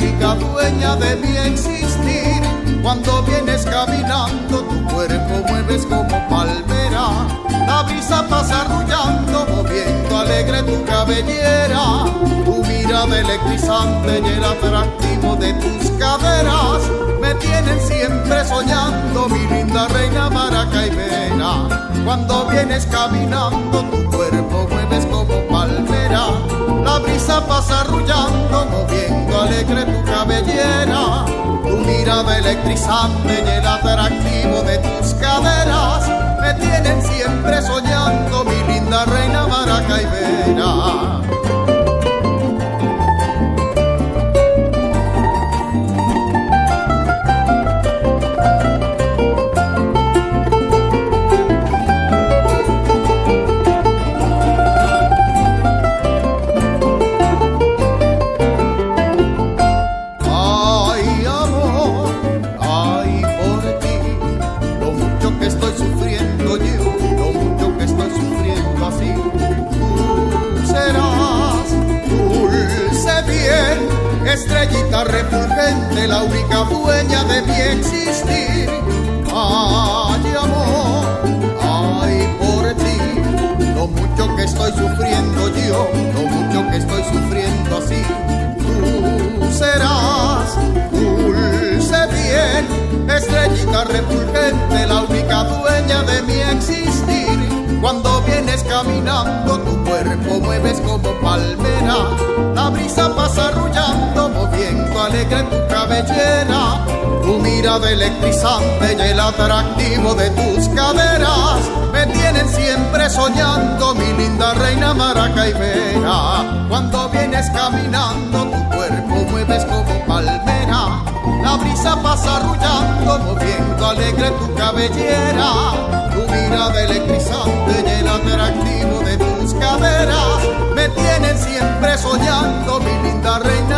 única dueña de mi existir. Cuando vienes caminando, tu cuerpo mueves como palmera. La brisa pasa arrullando, moviendo alegre tu cabellera. Tu mirada electrizante y el atractivo de tus caderas me tienen siempre soñando, mi linda reina maracaibera. Cuando vienes caminando, tu cuerpo mueves como palmera. La brisa pasa arrullando, moviendo alegre tu cabellera. Tu mirada electrizante y el atractivo de tus caderas me tienen siempre soñando, mi linda reina maracaibera. Estrellita refulgente, la única dueña de mi existir. Ay, amor, ay, por ti, lo mucho que estoy sufriendo yo, lo mucho que estoy sufriendo así. Tú serás dulce bien, estrellita refulgente, la única dueña de mi existir. Cuando vienes caminando, tu cuerpo mueves como palmera. La brisa pasa arrullando, moviendo alegre tu cabellera. Tu mirada electrizante y el atractivo de tus caderas me tienen siempre soñando, mi linda reina maracaibera. Cuando vienes caminando, tu cuerpo mueves como palmera. La brisa pasa arrullando, moviendo alegre tu cabellera. Tu mirada electrizante y el atractivo de tus caderas me tienen siempre soñando, mi linda reina